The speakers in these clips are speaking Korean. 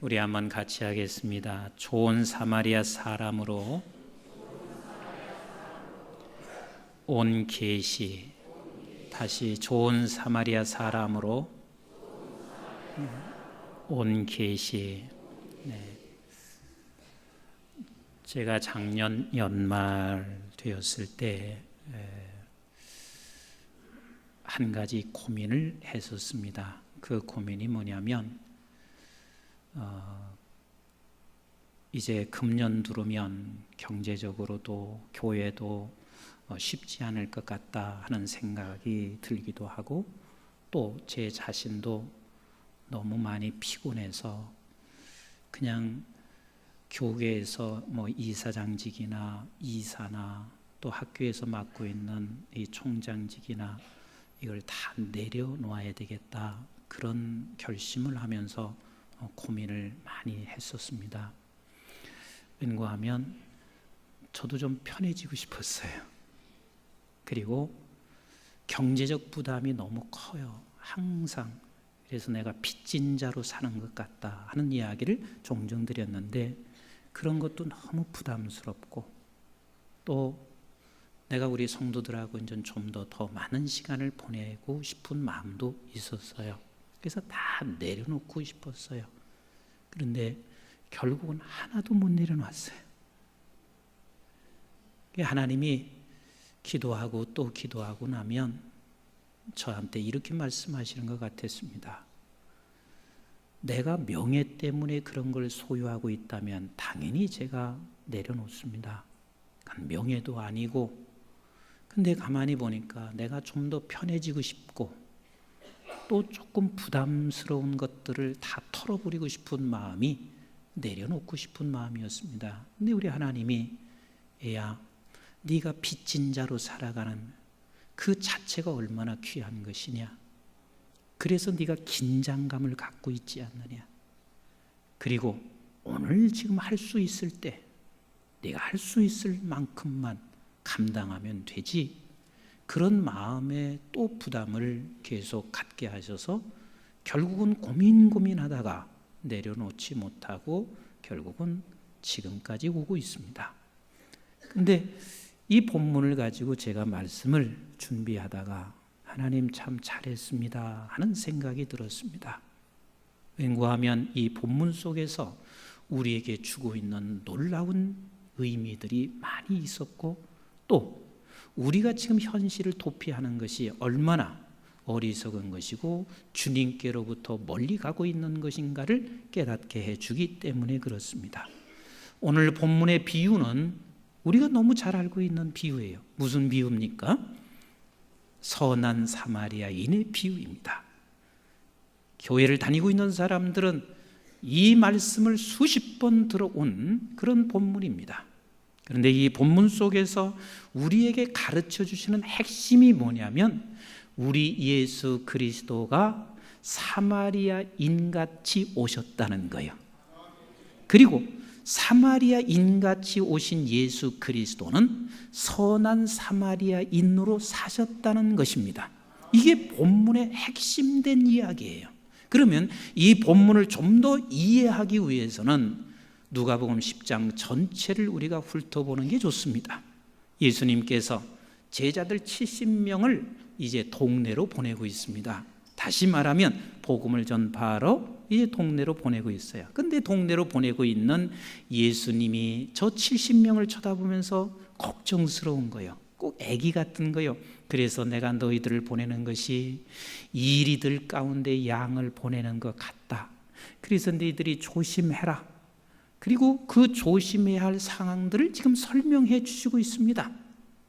우리 한번 같이 하겠습니다. 좋은 사마리아 사람으로 온 계시. 다시 좋은 사마리아 사람으로 온 계시. 네. 제가 작년 연말 되었을 때 한 가지 고민을 했었습니다. 그 고민이 뭐냐면 이제 금년 들어오면 경제적으로도 교회도 쉽지 않을 것 같다 하는 생각이 들기도 하고, 또 제 자신도 너무 많이 피곤해서 그냥 교계에서 이사장직이나 이사나 또 학교에서 맡고 있는 이 총장직이나 이걸 다 내려놓아야 되겠다, 그런 결심을 하면서 고민을 많이 했었습니다. 왠고하면 저도 좀 편해지고 싶었어요. 그리고 경제적 부담이 너무 커요, 항상. 그래서 내가 빚진 자로 사는 것 같다 하는 이야기를 종종 드렸는데, 그런 것도 너무 부담스럽고, 또 내가 우리 성도들하고 이제 좀 더 많은 시간을 보내고 싶은 마음도 있었어요. 그래서 다 내려놓고 싶었어요. 그런데 결국은 하나도 못 내려놨어요. 하나님이 기도하고 또 기도하고 나면 저한테 이렇게 말씀하시는 것 같았습니다. 내가 명예 때문에 그런 걸 소유하고 있다면 당연히 제가 내려놓습니다. 명예도 아니고. 근데 가만히 보니까 내가 좀 더 편해지고 싶고, 또 조금 부담스러운 것들을 다 털어버리고 싶은 마음이, 내려놓고 싶은 마음이었습니다. 근데 우리 하나님이, 애야, 네가 빚진 자로 살아가는 그 자체가 얼마나 귀한 것이냐, 그래서 네가 긴장감을 갖고 있지 않느냐, 그리고 오늘 지금 할 수 있을 때 네가 할 수 있을 만큼만 감당하면 되지, 그런 마음에 또 부담을 계속 갖게 하셔서 결국은 고민하다가 내려놓지 못하고 결국은 지금까지 오고 있습니다. 근데 이 본문을 가지고 제가 말씀을 준비하다가 하나님 참 잘했습니다 하는 생각이 들었습니다. 왠고하면 이 본문 속에서 우리에게 주고 있는 놀라운 의미들이 많이 있었고, 또 우리가 지금 현실을 도피하는 것이 얼마나 어리석은 것이고 주님께로부터 멀리 가고 있는 것인가를 깨닫게 해주기 때문에 그렇습니다. 오늘 본문의 비유는 우리가 너무 잘 알고 있는 비유예요. 무슨 비유입니까? 선한 사마리아인의 비유입니다. 교회를 다니고 있는 사람들은 이 말씀을 수십 번 들어온 그런 본문입니다. 그런데 이 본문 속에서 우리에게 가르쳐 주시는 핵심이 뭐냐면, 우리 예수 그리스도가 사마리아인같이 오셨다는 거예요. 그리고 사마리아인같이 오신 예수 그리스도는 선한 사마리아인으로 사셨다는 것입니다. 이게 본문의 핵심된 이야기예요. 그러면 이 본문을 좀 더 이해하기 위해서는 누가복음 10장 전체를 우리가 훑어보는 게 좋습니다. 예수님께서 제자들 70명을 이제 동네로 보내고 있습니다. 다시 말하면 복음을 전파하러 이제 동네로 보내고 있어요. 근데 동네로 보내고 있는 예수님이 저 70명을 쳐다보면서 걱정스러운 거예요. 꼭 애기 같은 거예요. 그래서 내가 너희들을 보내는 것이 이리들 가운데 양을 보내는 것 같다. 그래서 너희들이 조심해라. 그리고 그 조심해야 할 상황들을 지금 설명해 주시고 있습니다.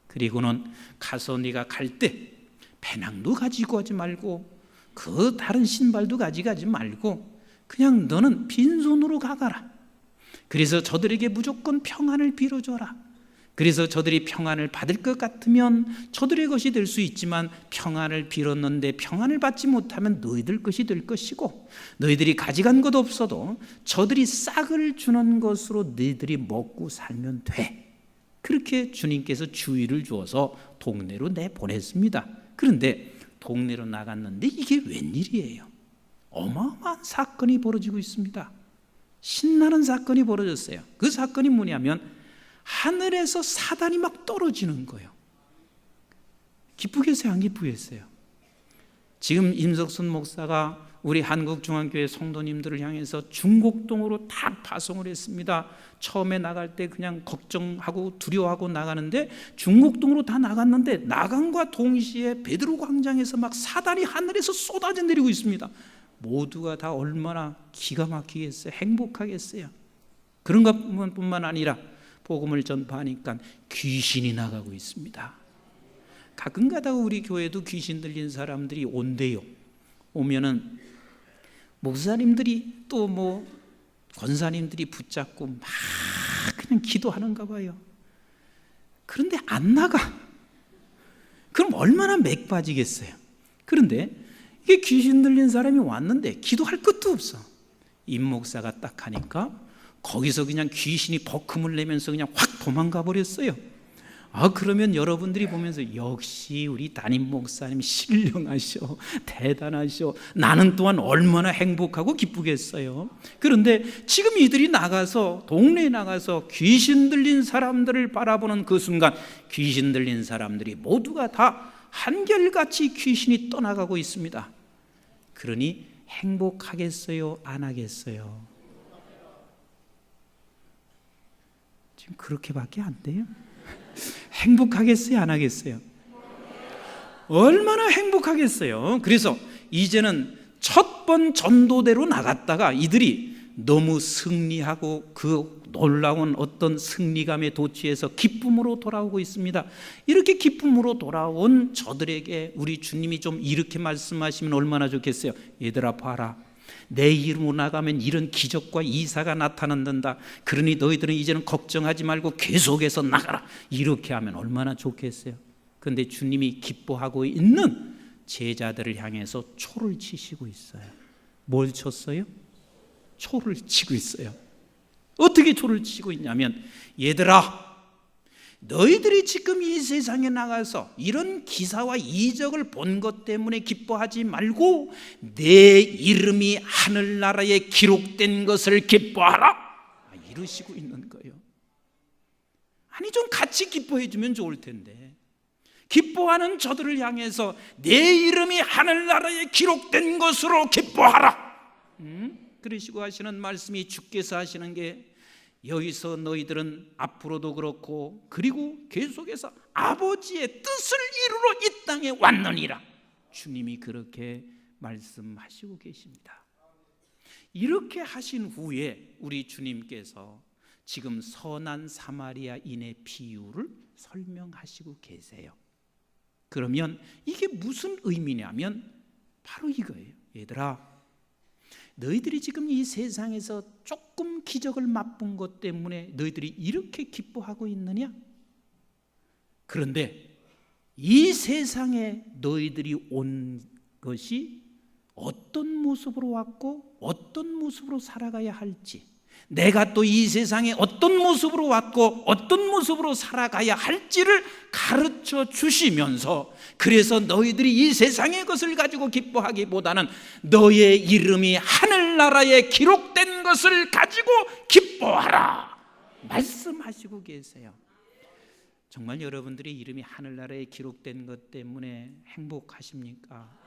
그리고는 가서 네가 갈 때 배낭도 가지고 가지 말고, 그 다른 신발도 가져가지 말고 그냥 너는 빈손으로 가거라. 그래서 저들에게 무조건 평안을 빌어줘라. 그래서 저들이 평안을 받을 것 같으면 저들의 것이 될 수 있지만, 평안을 빌었는데 평안을 받지 못하면 너희들 것이 될 것이고, 너희들이 가져간 것 없어도 저들이 싹을 주는 것으로 너희들이 먹고 살면 돼. 그렇게 주님께서 주의를 주어서 동네로 내보냈습니다. 그런데 동네로 나갔는데 이게 웬일이에요? 어마어마한 사건이 벌어지고 있습니다. 신나는 사건이 벌어졌어요. 그 사건이 뭐냐면 하늘에서 사단이 막 떨어지는 거예요. 기쁘겠어요? 안 기쁘겠어요? 지금 임석순 목사가 우리 한국중앙교회 성도님들을 향해서 중곡동으로 다 파송을 했습니다. 처음에 나갈 때 그냥 걱정하고 두려워하고 나가는데 중곡동으로 다 나갔는데 나간과 동시에 베드로 광장에서 막 사단이 하늘에서 쏟아져 내리고 있습니다. 모두가 다 얼마나 기가 막히겠어요? 행복하겠어요? 그런 것뿐만 아니라 복음을 전파하니까 귀신이 나가고 있습니다. 가끔 가다가 우리 교회도 귀신 들린 사람들이 온대요. 오면은 목사님들이 또 뭐 권사님들이 붙잡고 막 그냥 기도하는가 봐요. 그런데 안 나가. 그럼 얼마나 맥 빠지겠어요? 그런데 이게 귀신 들린 사람이 왔는데 기도할 것도 없어. 임 목사가 딱 하니까 거기서 그냥 귀신이 버금을 내면서 그냥 확 도망가 버렸어요. 그러면 여러분들이 보면서 역시 우리 담임 목사님 신령하셔, 대단하셔. 나는 또한 얼마나 행복하고 기쁘겠어요. 그런데 지금 이들이 나가서 동네에 나가서 귀신 들린 사람들을 바라보는 그 순간 귀신 들린 사람들이 모두가 다 한결같이 귀신이 떠나가고 있습니다. 그러니 행복하겠어요? 안 하겠어요? 지금 그렇게밖에 안 돼요? 행복하겠어요? 안 하겠어요? 얼마나 행복하겠어요? 그래서 이제는 첫 번 전도대로 나갔다가 이들이 너무 승리하고 그 놀라운 어떤 승리감에 도취해서 기쁨으로 돌아오고 있습니다. 이렇게 기쁨으로 돌아온 저들에게 우리 주님이 좀 이렇게 말씀하시면 얼마나 좋겠어요? 얘들아 봐라, 내 이름으로 나가면 이런 기적과 이사가 나타난다. 그러니 너희들은 이제는 걱정하지 말고 계속해서 나가라. 이렇게 하면 얼마나 좋겠어요? 그런데 주님이 기뻐하고 있는 제자들을 향해서 초를 치시고 있어요. 뭘 쳤어요? 초를 치고 있어요. 어떻게 초를 치고 있냐면, 얘들아, 너희들이 지금 이 세상에 나가서 이런 기사와 이적을 본 것 때문에 기뻐하지 말고 내 이름이 하늘나라에 기록된 것을 기뻐하라. 이러시고 있는 거예요. 아니, 좀 같이 기뻐해 주면 좋을 텐데. 기뻐하는 저들을 향해서 내 이름이 하늘나라에 기록된 것으로 기뻐하라. 그러시고 하시는 말씀이 주께서 하시는 게, 여기서 너희들은 앞으로도 그렇고 그리고 계속해서 아버지의 뜻을 이루러 이 땅에 왔느니라. 주님이 그렇게 말씀하시고 계십니다. 이렇게 하신 후에 우리 주님께서 지금 선한 사마리아인의 비유를 설명하시고 계세요. 그러면 이게 무슨 의미냐면 바로 이거예요. 얘들아, 너희들이 지금 이 세상에서 조금 기적을 맛본 것 때문에 너희들이 이렇게 기뻐하고 있느냐? 그런데 이 세상에 너희들이 온 것이 어떤 모습으로 왔고 어떤 모습으로 살아가야 할지, 내가 또 이 세상에 어떤 모습으로 왔고 어떤 모습으로 살아가야 할지를 가르쳐 주시면서, 그래서 너희들이 이 세상의 것을 가지고 기뻐하기보다는 너의 이름이 하늘나라에 기록된 것을 가지고 기뻐하라 말씀하시고 계세요. 정말 여러분들의 이름이 하늘나라에 기록된 것 때문에 행복하십니까?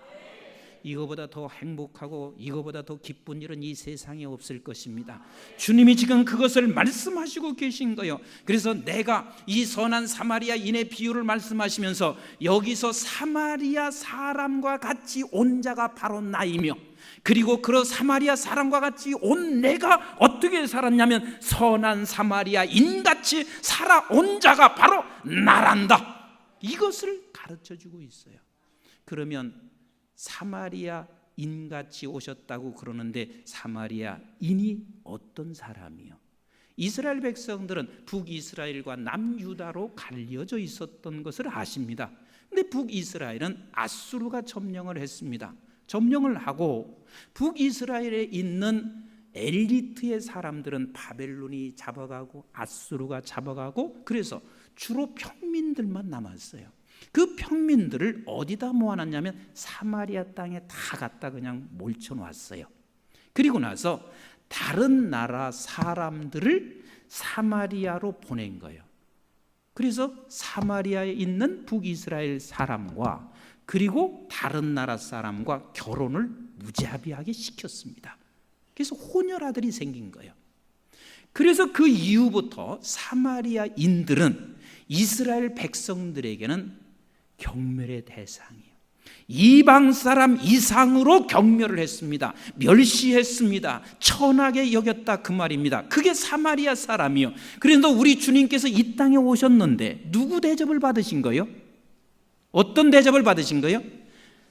이거보다 더 행복하고 이거보다 더 기쁜 일은 이 세상에 없을 것입니다. 주님이 지금 그것을 말씀하시고 계신 거예요. 그래서 내가 이 선한 사마리아인의 비유를 말씀하시면서 여기서 사마리아 사람과 같이 온 자가 바로 나이며, 그리고 그 사마리아 사람과 같이 온 내가 어떻게 살았냐면 선한 사마리아인같이 살아온 자가 바로 나란다. 이것을 가르쳐주고 있어요. 그러면 사마리아인같이 오셨다고 그러는데 사마리아인이 어떤 사람이요? 이스라엘 백성들은 북이스라엘과 남유다로 갈려져 있었던 것을 아십니다. 근데 북이스라엘은 아수르가 점령을 했습니다. 점령을 하고 북이스라엘에 있는 엘리트의 사람들은 바벨론이 잡아가고 아수르가 잡아가고, 그래서 주로 평민들만 남았어요. 그 평민들을 어디다 모아놨냐면 사마리아 땅에 다 갖다 그냥 몰쳐놨어요. 그리고 나서 다른 나라 사람들을 사마리아로 보낸 거예요. 그래서 사마리아에 있는 북이스라엘 사람과 그리고 다른 나라 사람과 결혼을 무자비하게 시켰습니다. 그래서 혼혈아들이 생긴 거예요. 그래서 그 이후부터 사마리아인들은 이스라엘 백성들에게는 경멸의 대상이에요. 이방 사람 이상으로 경멸을 했습니다. 멸시했습니다. 천하게 여겼다 그 말입니다. 그게 사마리아 사람이요. 그래서 우리 주님께서 이 땅에 오셨는데 누구 대접을 받으신 거예요? 어떤 대접을 받으신 거예요?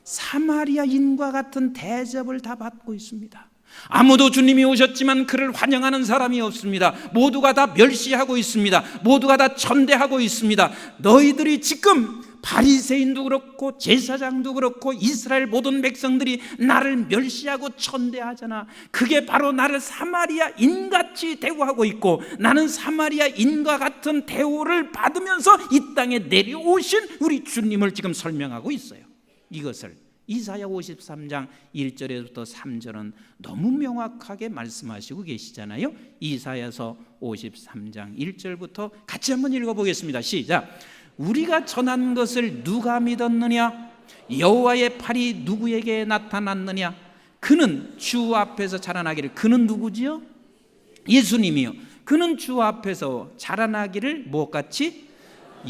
사마리아인과 같은 대접을 다 받고 있습니다. 아무도 주님이 오셨지만 그를 환영하는 사람이 없습니다. 모두가 다 멸시하고 있습니다. 모두가 다 천대하고 있습니다. 너희들이 지금 바리새인도 그렇고 제사장도 그렇고 이스라엘 모든 백성들이 나를 멸시하고 천대하잖아. 그게 바로 나를 사마리아인같이 대우하고 있고 나는 사마리아인과 같은 대우를 받으면서 이 땅에 내려오신 우리 주님을 지금 설명하고 있어요. 이것을 이사야 53장 1절에부터 3절은 너무 명확하게 말씀하시고 계시잖아요. 이사야서 53장 1절부터 같이 한번 읽어보겠습니다. 시작. 우리가 전한 것을 누가 믿었느냐? 여호와의 팔이 누구에게 나타났느냐? 그는 주 앞에서 자라나기를. 그는 누구지요? 예수님이요. 그는 주 앞에서 자라나기를 무엇같이?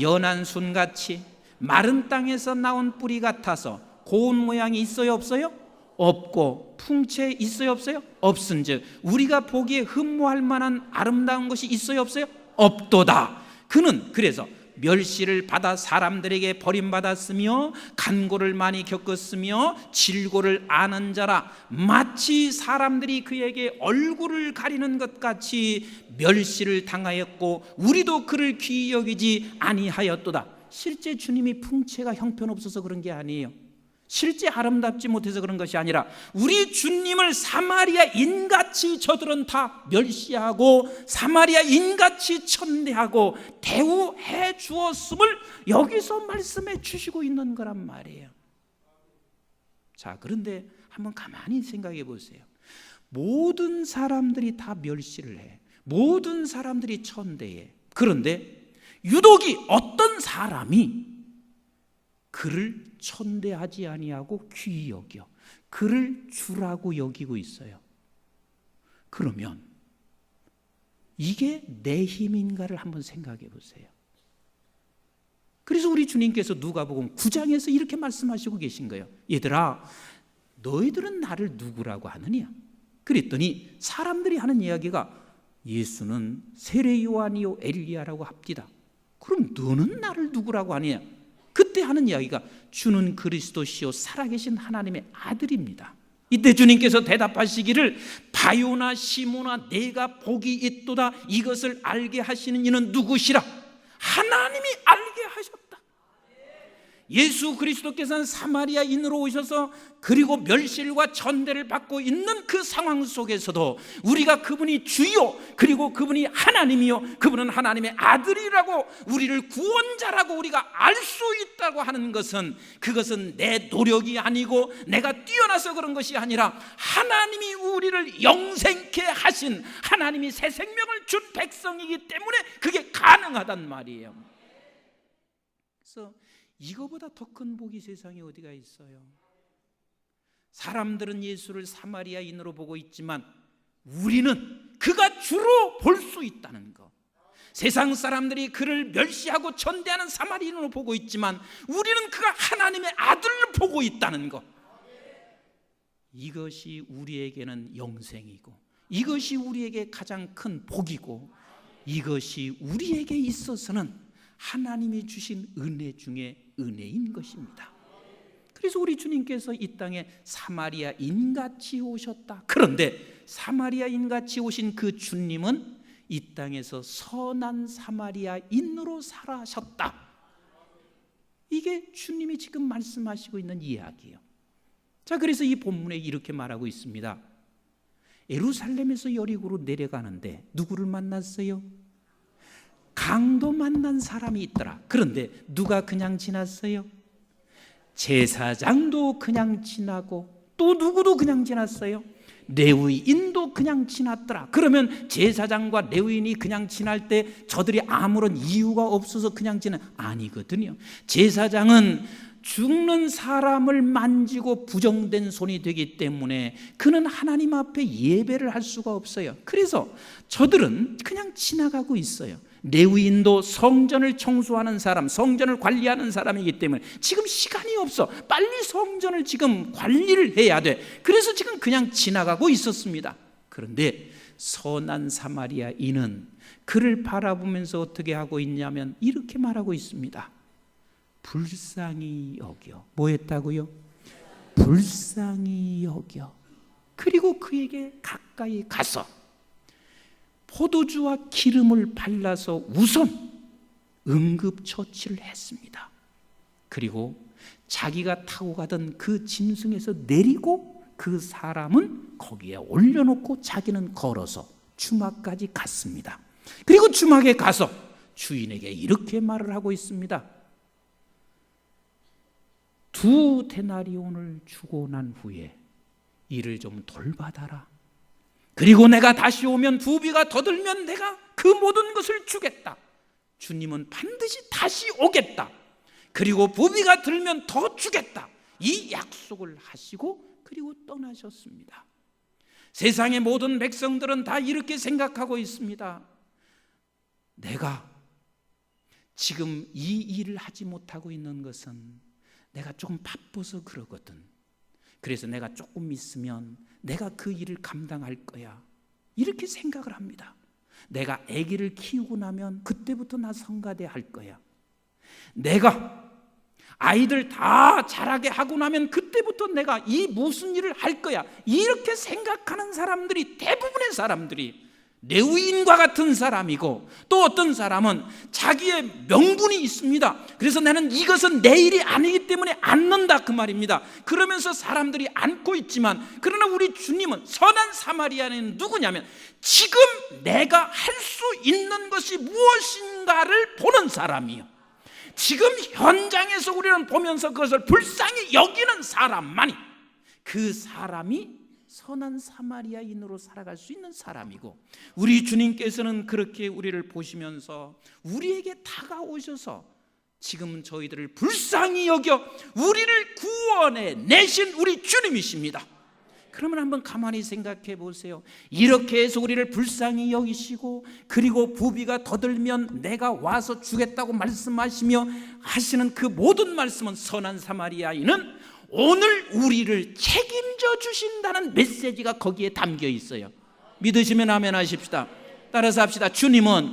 연한 순같이 마른 땅에서 나온 뿌리 같아서 고운 모양이 있어요 없어요? 없고 풍채 있어요 없어요? 없은즉 우리가 보기에 흠모할 만한 아름다운 것이 있어요 없어요? 없도다. 그는 그래서 멸시를 받아 사람들에게 버림받았으며 간고를 많이 겪었으며 질고를 아는 자라. 마치 사람들이 그에게 얼굴을 가리는 것 같이 멸시를 당하였고 우리도 그를 귀히 여기지 아니하였도다. 실제 주님이 풍채가 형편없어서 그런 게 아니에요. 실제 아름답지 못해서 그런 것이 아니라 우리 주님을 사마리아인같이 저들은 다 멸시하고 사마리아인같이 천대하고 대우해 주었음을 여기서 말씀해 주시고 있는 거란 말이에요. 자, 그런데 한번 가만히 생각해 보세요. 모든 사람들이 다 멸시를 해. 모든 사람들이 천대해. 그런데 유독이 어떤 사람이 그를 천대하지 아니하고 귀히 여겨 그를 주라고 여기고 있어요. 그러면 이게 내 힘인가를 한번 생각해 보세요. 그래서 우리 주님께서 누가복음 9장에서 이렇게 말씀하시고 계신 거예요. 얘들아, 너희들은 나를 누구라고 하느냐? 그랬더니 사람들이 하는 이야기가 예수는 세례 요한이요 엘리야라고 합디다. 그럼 너는 나를 누구라고 하느냐? 그때 하는 이야기가 주는 그리스도시요 살아계신 하나님의 아들입니다. 이때 주님께서 대답하시기를 바요나 시모나 내가 복이 있도다. 이것을 알게 하시는 이는 누구시라? 하나님이 알게 하셨다. 예수 그리스도께서는 사마리아인으로 오셔서 그리고 멸실과 천대를 받고 있는 그 상황 속에서도 우리가 그분이 주요 그리고 그분이 하나님이요 그분은 하나님의 아들이라고 우리를 구원자라고 우리가 알 수 있다고 하는 것은 그것은 내 노력이 아니고 내가 뛰어나서 그런 것이 아니라 하나님이 우리를 영생케 하신 하나님이 새 생명을 준 백성이기 때문에 그게 가능하단 말이에요. 그래서 이거보다 더 큰 복이 세상에 어디가 있어요? 사람들은 예수를 사마리아인으로 보고 있지만 우리는 그가 주로 볼 수 있다는 것. 세상 사람들이 그를 멸시하고 천대하는 사마리아인으로 보고 있지만 우리는 그가 하나님의 아들로 보고 있다는 것. 이것이 우리에게는 영생이고 이것이 우리에게 가장 큰 복이고 이것이 우리에게 있어서는 하나님이 주신 은혜 중에 은혜인 것입니다. 그래서 우리 주님께서 이 땅에 사마리아인같이 오셨다. 그런데 사마리아인같이 오신 그 주님은 이 땅에서 선한 사마리아인으로 살아셨다. 이게 주님이 지금 말씀하시고 있는 이야기예요. 자, 그래서 이 본문에 이렇게 말하고 있습니다. 예루살렘에서 여리고로 내려가는데 누구를 만났어요? 강도 만난 사람이 있더라. 그런데 누가 그냥 지났어요? 제사장도 그냥 지나고 또 누구도 그냥 지났어요? 레위인도 그냥 지났더라. 그러면 제사장과 레위인이 그냥 지날 때 저들이 아무런 이유가 없어서 그냥 지나? 아니거든요. 제사장은 죽는 사람을 만지고 부정된 손이 되기 때문에 그는 하나님 앞에 예배를 할 수가 없어요. 그래서 저들은 그냥 지나가고 있어요. 레위인도 성전을 청소하는 사람, 성전을 관리하는 사람이기 때문에 지금 시간이 없어. 빨리 성전을 지금 관리를 해야 돼. 그래서 지금 그냥 지나가고 있었습니다. 그런데 선한 사마리아인은 그를 바라보면서 어떻게 하고 있냐면 이렇게 말하고 있습니다. 불쌍히 여겨. 뭐 했다고요? 불쌍히 여겨. 그리고 그에게 가까이 가서 포도주와 기름을 발라서 우선 응급처치를 했습니다. 그리고 자기가 타고 가던 그 짐승에서 내리고 그 사람은 거기에 올려놓고 자기는 걸어서 주막까지 갔습니다. 그리고 주막에 가서 주인에게 이렇게 말을 하고 있습니다. 2데나리온을 주고 난 후에 이를 좀 돌봐달라. 그리고 내가 다시 오면 부비가 더 들면 내가 그 모든 것을 주겠다. 주님은 반드시 다시 오겠다. 그리고 부비가 들면 더 주겠다. 이 약속을 하시고 그리고 떠나셨습니다. 세상의 모든 백성들은 다 이렇게 생각하고 있습니다. 내가 지금 이 일을 하지 못하고 있는 것은 내가 조금 바빠서 그러거든. 그래서 내가 조금 있으면 내가 그 일을 감당할 거야. 이렇게 생각을 합니다. 내가 아기를 키우고 나면 그때부터 나 성가대 할 거야. 내가 아이들 다 자라게 하고 나면 그때부터 내가 이 무슨 일을 할 거야. 이렇게 생각하는 사람들이 대부분의 사람들이 레위인과 같은 사람이고, 또 어떤 사람은 자기의 명분이 있습니다. 그래서 나는 이것은 내 일이 아니기 때문에 않는다, 그 말입니다. 그러면서 사람들이 안고 있지만, 그러나 우리 주님은 선한 사마리아는 누구냐면 지금 내가 할 수 있는 것이 무엇인가를 보는 사람이요, 지금 현장에서 우리는 보면서 그것을 불쌍히 여기는 사람만이 그 사람이 선한 사마리아인으로 살아갈 수 있는 사람이고, 우리 주님께서는 그렇게 우리를 보시면서 우리에게 다가오셔서 지금 저희들을 불쌍히 여겨 우리를 구원해 내신 우리 주님이십니다. 그러면 한번 가만히 생각해 보세요. 이렇게 해서 우리를 불쌍히 여기시고, 그리고 부비가 더 들면 내가 와서 주겠다고 말씀하시며 하시는 그 모든 말씀은, 선한 사마리아인은 오늘 우리를 책임져 주신다는 메시지가 거기에 담겨 있어요. 믿으시면 아멘 하십시다. 따라서 합시다. 주님은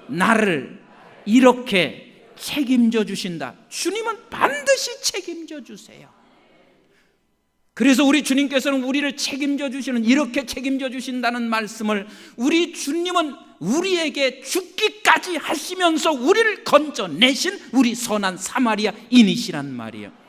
나를 이렇게 책임져 주신다. 주님은 반드시 책임져 주세요. 그래서 우리 주님께서는 우리를 책임져 주시는, 이렇게 책임져 주신다는 말씀을 우리 주님은 우리에게 죽기까지 하시면서 우리를 건져내신 우리 선한 사마리아인이시란 말이에요.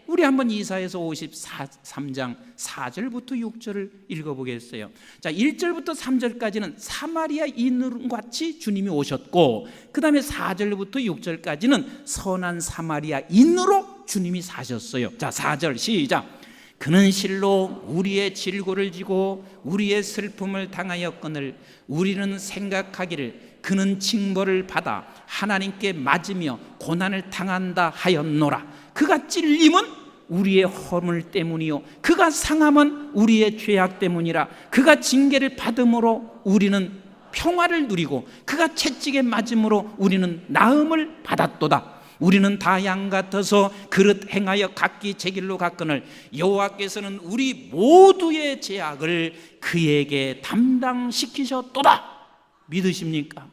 우리 한번 이사야서 53장 4절부터 6절을 읽어보겠어요. 자, 1절부터 3절까지는 사마리아인으로 같이 주님이 오셨고, 그 다음에 4절부터 6절까지는 선한 사마리아인으로 주님이 사셨어요. 자, 4절 시작. 그는 실로 우리의 질고를 지고 우리의 슬픔을 당하였거늘 우리는 생각하기를 그는 징벌을 받아 하나님께 맞으며 고난을 당한다 하였노라. 그가 찔림은 우리의 허물 때문이요 그가 상함은 우리의 죄악 때문이라. 그가 징계를 받음으로 우리는 평화를 누리고 그가 채찍에 맞음으로 우리는 나음을 받았도다. 우리는 다 양 같아서 그릇 행하여 각기 제 길로 갔거늘 여호와께서는 우리 모두의 죄악을 그에게 담당시키셨도다. 믿으십니까?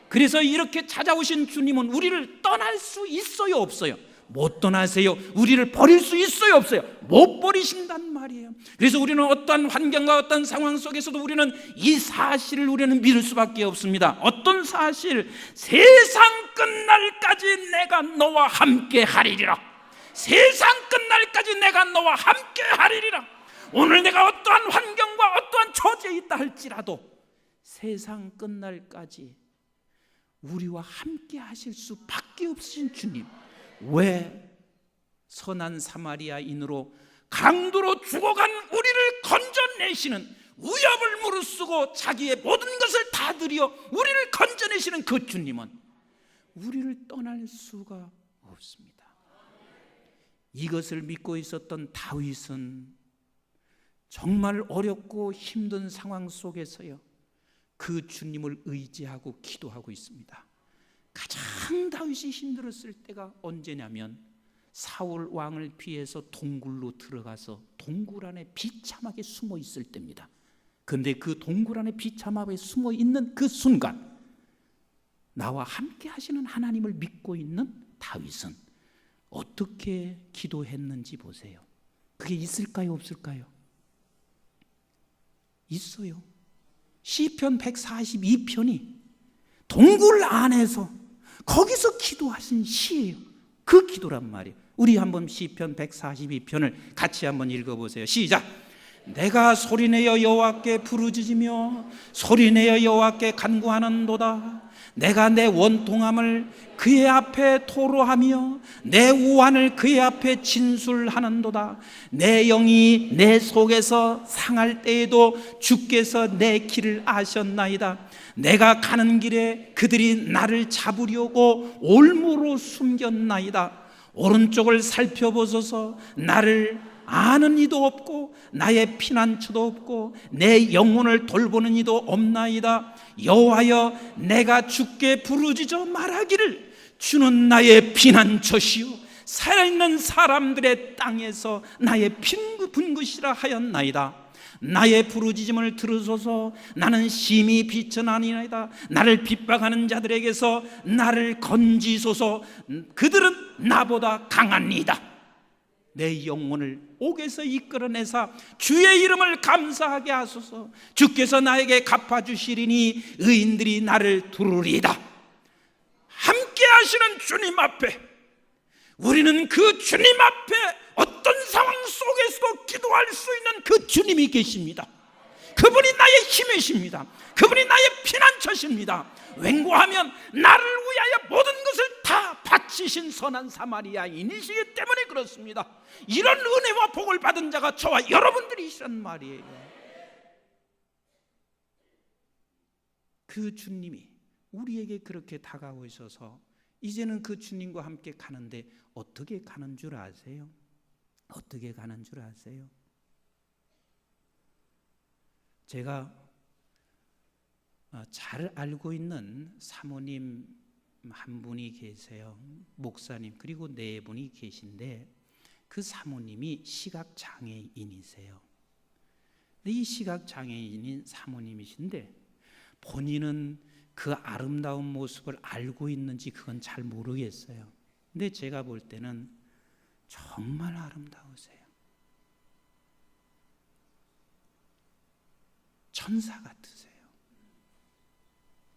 그래서 이렇게 찾아오신 주님은 우리를 떠날 수 있어요, 없어요? 못 떠나세요. 우리를 버릴 수 있어요, 없어요? 못 버리신단 말이에요. 그래서 우리는 어떠한 환경과 어떤 상황 속에서도 우리는 이 사실을 우리는 믿을 수밖에 없습니다. 어떤 사실? 세상 끝날까지 내가 너와 함께 하리라. 세상 끝날까지 내가 너와 함께 하리라. 오늘 내가 어떠한 환경과 어떠한 처지에 있다 할지라도 세상 끝날까지 우리와 함께 하실 수밖에 없으신 주님, 왜 선한 사마리아인으로 강도로 죽어간 우리를 건져내 건져내시는, 위협을 무릅쓰고 자기의 모든 것을 다 들여 우리를 건져내시는 그 주님은 우리를 떠날 수가 없습니다. 이것을 믿고 있었던 다윗은 정말 어렵고 힘든 상황 속에서요, 그 주님을 의지하고 기도하고 있습니다. 가장 다윗이 힘들었을 때가 언제냐면 사울 왕을 피해서 동굴로 들어가서 동굴 안에 비참하게 숨어 있을 때입니다. 그런데 그 동굴 안에 비참하게 숨어 있는 그 순간 나와 함께 하시는 하나님을 믿고 있는 다윗은 어떻게 기도했는지 보세요. 그게 있을까요, 없을까요? 있어요. 시편 142편이 동굴 안에서 거기서 기도하신 시예요. 그 기도란 말이에요. 우리 한번 시편 142편을 같이 한번 읽어보세요. 시작. 내가 소리내어 여호와께 부르짖으며 소리내어 여호와께 간구하는도다. 내가 내 원통함을 그의 앞에 토로하며 내 우환을 그의 앞에 진술하는도다. 내 영이 내 속에서 상할 때에도 주께서 내 길을 아셨나이다. 내가 가는 길에 그들이 나를 잡으려고 올무로 숨겼나이다. 오른쪽을 살펴보소서. 나를 아는 이도 없고 나의 피난처도 없고 내 영혼을 돌보는 이도 없나이다. 여호와여, 내가 주께 부르짖어 말하기를 주는 나의 피난처시요 살아있는 사람들의 땅에서 나의 분긋이라 하였나이다. 나의 부르짖음을 들으소서. 나는 심히 비천하니이다. 나를 핍박하는 자들에게서 나를 건지소서. 그들은 나보다 강하니이다. 내 영혼을 옥에서 이끌어내사 주의 이름을 감사하게 하소서. 주께서 나에게 갚아주시리니 의인들이 나를 두르리이다. 함께 하시는 주님 앞에, 우리는 그 주님 앞에 어떤 상황 속에서도 기도할 수 있는 그 주님이 계십니다. 그분이 나의 힘이십니다. 그분이 나의 피난처십니다. 웬고하면 나를 위하여 모든 것을 다 바치신 선한 사마리아인이시기 때문에 그렇습니다. 이런 은혜와 복을 받은 자가 저와 여러분들이시란 말이에요. 그 주님이 우리에게 그렇게 다가오셔서 이제는 그 주님과 함께 가는데 어떻게 가는 줄 아세요? 어떻게 가는 줄 아세요? 제가 잘 알고 있는 사모님 한 분이 계세요. 목사님, 그리고 네 분이 계신데 그 사모님이 시각장애인이세요. 이 시각장애인인 사모님이신데 본인은 그 아름다운 모습을 알고 있는지 그건 잘 모르겠어요. 근데 제가 볼 때는 정말 아름다우세요. 천사 같으세요.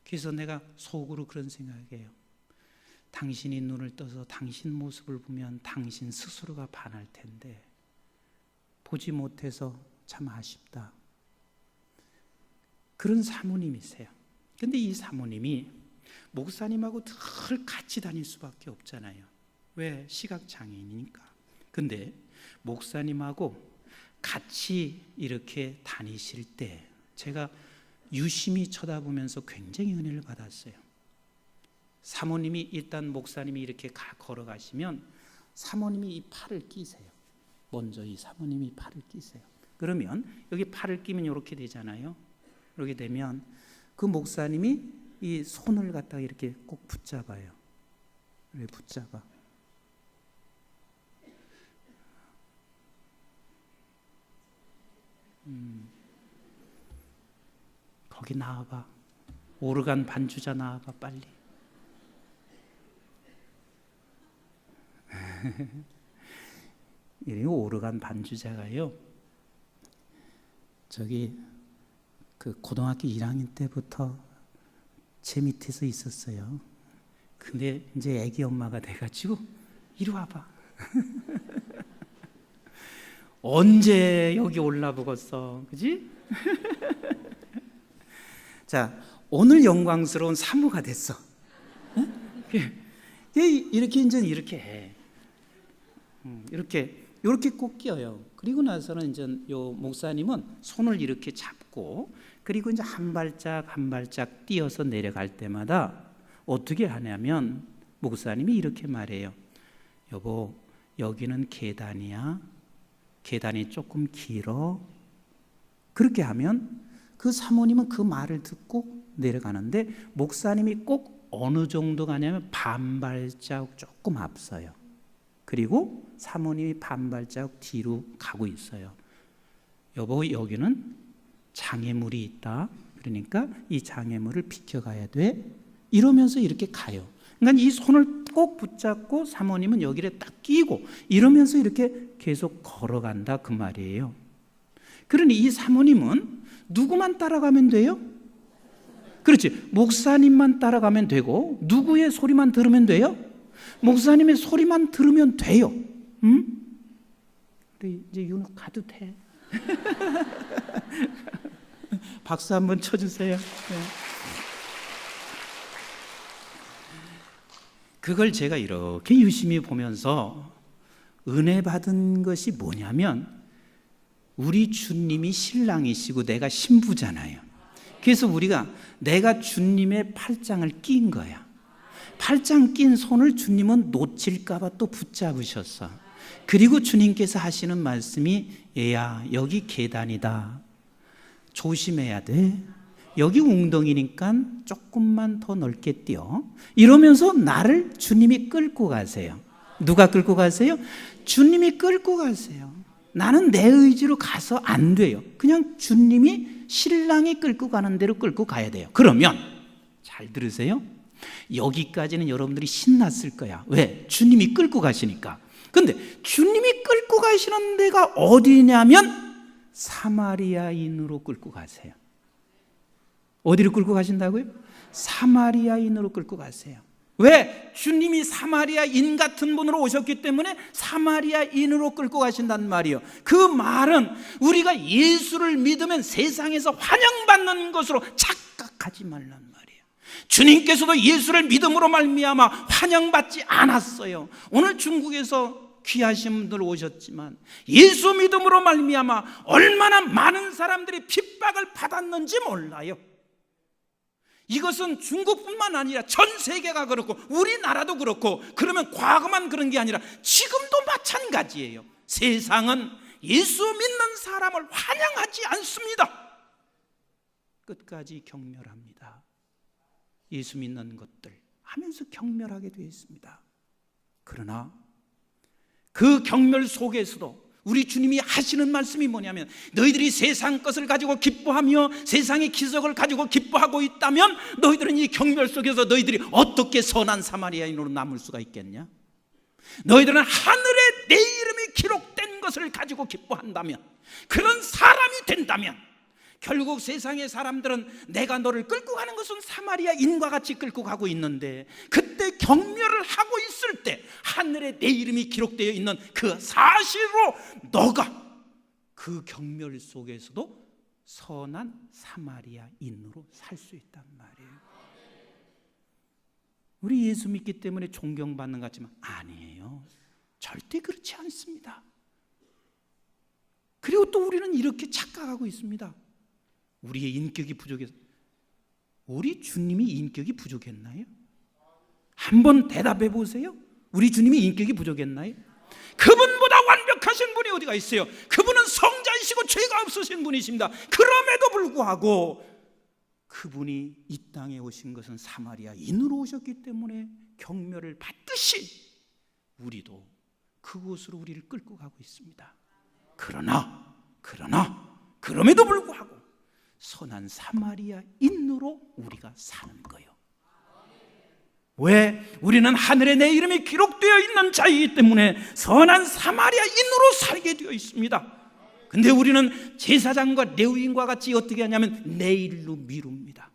그래서 내가 속으로 그런 생각이에요. 당신이 눈을 떠서 당신 모습을 보면 당신 스스로가 반할 텐데 보지 못해서 참 아쉽다. 그런 사모님이세요. 근데 이 사모님이 목사님하고 늘 같이 다닐 수밖에 없잖아요. 왜? 시각장애인이니까. 근데 목사님하고 같이 이렇게 다니실 때 제가 유심히 쳐다보면서 굉장히 은혜를 받았어요. 사모님이 일단 목사님이 이렇게 걸어가시면 사모님이 이 팔을 끼세요. 먼저 이 사모님이 팔을 끼세요. 그러면 여기 팔을 끼면 이렇게 되잖아요. 이렇게 되면 그 목사님이 이 손을 갖다가 이렇게 꼭 붙잡아요. 이렇게 붙잡아. 거기 나와봐. 오르간 반주자 나와봐 빨리. 이 오르간 반주자가요, 저기 그 고등학교 1학년 때부터 제 밑에서 있었어요. 근데 이제 애기 엄마가 돼가지고 이리 와봐. 언제 여기 올라보겠어, 그지? 자, 오늘 영광스러운 사모가 됐어. 이렇게 이제 이렇게 해. 이렇게 이렇게 꼭 끼어요. 그리고 나서는 이제 요 목사님은 손을 이렇게 잡고 그리고 이제 한 발짝 한 발짝 뛰어서 내려갈 때마다 어떻게 하냐면 목사님이 이렇게 말해요. 여보, 여기는 계단이야. 계단이 조금 길어. 그렇게 하면 그 사모님은 그 말을 듣고 내려가는데 목사님이 꼭 어느 정도 가냐면 반 발자국 조금 앞서요. 그리고 사모님이 반 발자국 뒤로 가고 있어요. 여보, 여기는 장애물이 있다. 그러니까 이 장애물을 비켜가야 돼. 이러면서 이렇게 가요. 그러니까 이 손을 꼭 붙잡고 사모님은 여기를 딱 끼고 이러면서 이렇게 계속 걸어간다 그 말이에요. 그러니 이 사모님은 누구만 따라가면 돼요? 그렇지. 목사님만 따라가면 되고 누구의 소리만 들으면 돼요? 목사님의 소리만 들으면 돼요. 응? 우리 이제 윤호 가도 돼. 박수 한번 쳐주세요. 네. 그걸 제가 이렇게 유심히 보면서 은혜 받은 것이 뭐냐면 우리 주님이 신랑이시고 내가 신부잖아요. 그래서 우리가 내가 주님의 팔짱을 낀 거야. 팔짱 낀 손을 주님은 놓칠까 봐 또 붙잡으셨어. 그리고 주님께서 하시는 말씀이 얘야, 여기 계단이다. 조심해야 돼. 여기 웅덩이니까 조금만 더 넓게 뛰어. 이러면서 나를 주님이 끌고 가세요. 누가 끌고 가세요? 주님이 끌고 가세요. 나는 내 의지로 가서 안 돼요. 그냥 주님이 신랑이 끌고 가는 대로 끌고 가야 돼요. 그러면 잘 들으세요. 여기까지는 여러분들이 신났을 거야. 왜? 주님이 끌고 가시니까. 근데 주님이 끌고 가시는 데가 어디냐면 사마리아인으로 끌고 가세요. 어디로 끌고 가신다고요? 사마리아인으로 끌고 가세요. 왜? 주님이 사마리아인 같은 분으로 오셨기 때문에 사마리아인으로 끌고 가신단 말이에요. 그 말은 우리가 예수를 믿으면 세상에서 환영받는 것으로 착각하지 말란 말이에요. 주님께서도 예수를 믿음으로 말미암아 환영받지 않았어요. 오늘 중국에서 귀하신 분들 오셨지만 예수 믿음으로 말미암아 얼마나 많은 사람들이 핍박을 받았는지 몰라요. 이것은 중국뿐만 아니라 전 세계가 그렇고 우리나라도 그렇고, 그러면 과거만 그런 게 아니라 지금도 마찬가지예요. 세상은 예수 믿는 사람을 환영하지 않습니다. 끝까지 경멸합니다. 예수 믿는 것들 하면서 경멸하게 되어 있습니다. 그러나 그 경멸 속에서도 우리 주님이 하시는 말씀이 뭐냐면, 너희들이 세상 것을 가지고 기뻐하며 세상의 기적을 가지고 기뻐하고 있다면 너희들은 이 경멸 속에서 너희들이 어떻게 선한 사마리아인으로 남을 수가 있겠냐? 너희들은 하늘에 내 이름이 기록된 것을 가지고 기뻐한다면, 그런 사람이 된다면, 결국 세상의 사람들은 내가 너를 끌고 가는 것은 사마리아인과 같이 끌고 가고 있는데, 그때 경멸을 하고 있을 때 하늘에 내 이름이 기록되어 있는 그 사실로 너가 그 경멸 속에서도 선한 사마리아인으로 살 수 있단 말이에요. 우리 예수 믿기 때문에 존경받는 것 같지만 아니에요. 절대 그렇지 않습니다. 그리고 또 우리는 이렇게 착각하고 있습니다. 우리의 인격이 부족해서. 우리 주님이 인격이 부족했나요? 한번 대답해 보세요. 우리 주님이 인격이 부족했나요? 그분보다 완벽하신 분이 어디가 있어요? 그분은 성자이시고 죄가 없으신 분이십니다. 그럼에도 불구하고 그분이 이 땅에 오신 것은 사마리아인으로 오셨기 때문에 경멸을 받듯이 우리도 그곳으로 우리를 끌고 가고 있습니다. 그럼에도 불구하고 선한 사마리아인으로 우리가 사는 거예요. 왜? 우리는 하늘에 내 이름이 기록되어 있는 자이기 때문에 선한 사마리아인으로 살게 되어 있습니다. 근데 우리는 제사장과 레위인과 같이 어떻게 하냐면 내일로 미룹니다.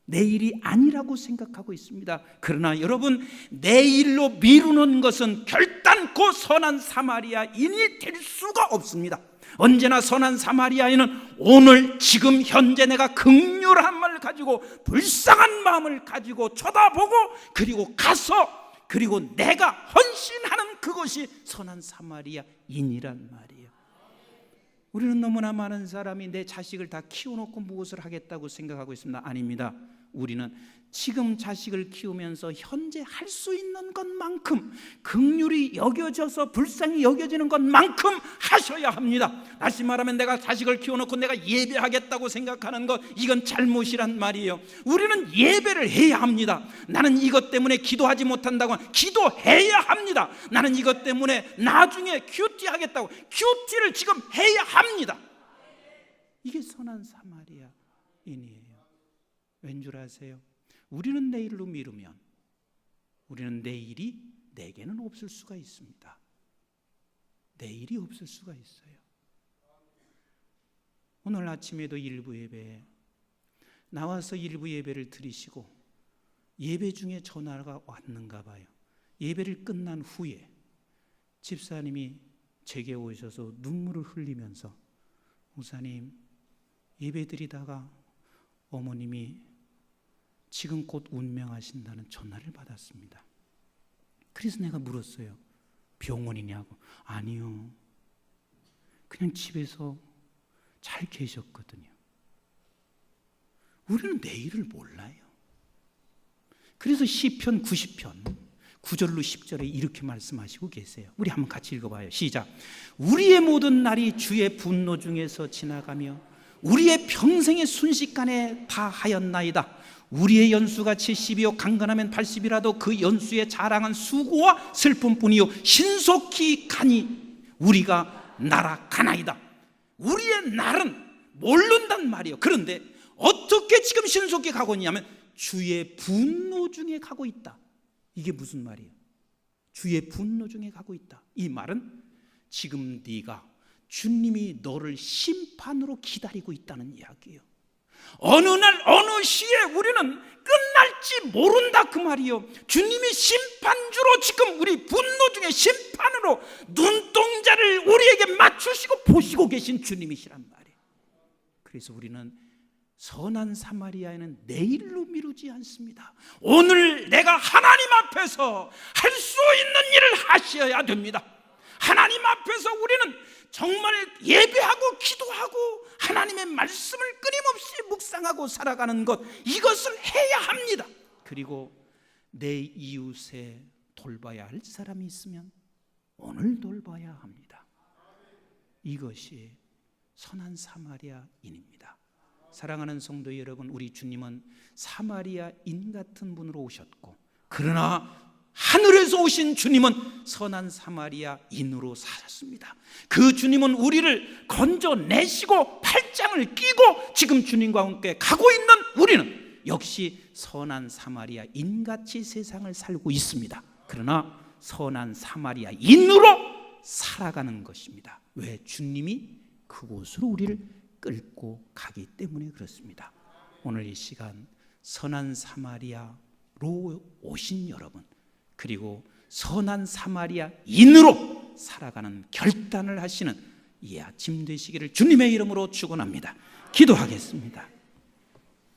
내일이 아니라고 생각하고 있습니다. 그러나 여러분, 내일로 미루는 것은 결단코 선한 사마리아인이 될 수가 없습니다. 언제나 선한 사마리아인은 오늘 지금 현재 내가 긍휼한 마음을 가지고 불쌍한 마음을 가지고 쳐다보고 그리고 가서 그리고 내가 헌신하는 그것이 선한 사마리아인이란 말이에요. 우리는 너무나 많은 사람이 내 자식을 다 키워놓고 무엇을 하겠다고 생각하고 있습니다. 아닙니다. 우리는 지금 자식을 키우면서 현재 할 수 있는 것만큼, 긍휼히 여겨져서 불쌍히 여겨지는 것만큼 하셔야 합니다. 다시 말하면 내가 자식을 키워놓고 내가 예배하겠다고 생각하는 것, 이건 잘못이란 말이에요. 우리는 예배를 해야 합니다. 나는 이것 때문에 기도하지 못한다고 하면 기도해야 합니다. 나는 이것 때문에 나중에 큐티 하겠다고 큐티를 지금 해야 합니다. 이게 선한 사마리아인이에요. 왠 줄 아세요? 우리는 내일로 미루면 우리는 내일이 내게는 없을 수가 있습니다. 내일이 없을 수가 있어요. 오늘 아침에도 일부 예배에 나와서 일부 예배를 드리시고 예배 중에 전화가 왔는가 봐요. 예배를 끝난 후에 집사님이 제게 오셔서 눈물을 흘리면서 목사님, 예배 드리다가 어머님이 지금 곧 운명하신다는 전화를 받았습니다. 그래서 내가 물었어요. 병원이냐고. 아니요, 그냥 집에서 잘 계셨거든요. 우리는 내일을 몰라요. 그래서 시편 90편 9절로 10절에 이렇게 말씀하시고 계세요. 우리 한번 같이 읽어봐요. 시작. 우리의 모든 날이 주의 분노 중에서 지나가며 우리의 평생의 순식간에 다 하였나이다. 우리의 연수가 70이요 강건하면 80이라도 그 연수의 자랑은 수고와 슬픔뿐이요 신속히 가니 우리가 날아가나이다. 우리의 날은 모른단 말이에요. 그런데 어떻게 지금 신속히 가고 있냐면 주의 분노 중에 가고 있다. 이게 무슨 말이에요? 주의 분노 중에 가고 있다. 이 말은 지금 네가 주님이 너를 심판으로 기다리고 있다는 이야기예요. 어느 날 어느 시에 우리는 끝날지 모른다 그 말이요. 주님이 심판주로 지금 우리 분노 중에 심판으로 눈동자를 우리에게 맞추시고 보시고 계신 주님이시란 말이에요. 그래서 우리는 선한 사마리아에는 내일로 미루지 않습니다. 오늘 내가 하나님 앞에서 할 수 있는 일을 하셔야 됩니다. 하나님 앞에서 우리는 정말 예배하고 기도하고 하나님의 말씀을 끊임없이 묵상하고 살아가는 것, 이것을 해야 합니다. 그리고 내 이웃에 돌봐야 할 사람이 있으면 오늘 돌봐야 합니다. 이것이 선한 사마리아인입니다. 사랑하는 성도 여러분, 우리 주님은 사마리아인 같은 분으로 오셨고, 그러나 하늘에서 오신 주님은 선한 사마리아인으로 사셨습니다. 그 주님은 우리를 건져내시고 팔짱을 끼고 지금 주님과 함께 가고 있는 우리는 역시 선한 사마리아인같이 세상을 살고 있습니다. 그러나 선한 사마리아인으로 살아가는 것입니다. 왜? 주님이 그곳으로 우리를 끌고 가기 때문에 그렇습니다. 오늘 이 시간 선한 사마리아로 오신 여러분, 그리고 선한 사마리아인으로 살아가는 결단을 하시는 이 아침 되시기를 주님의 이름으로 축원합니다. 기도하겠습니다.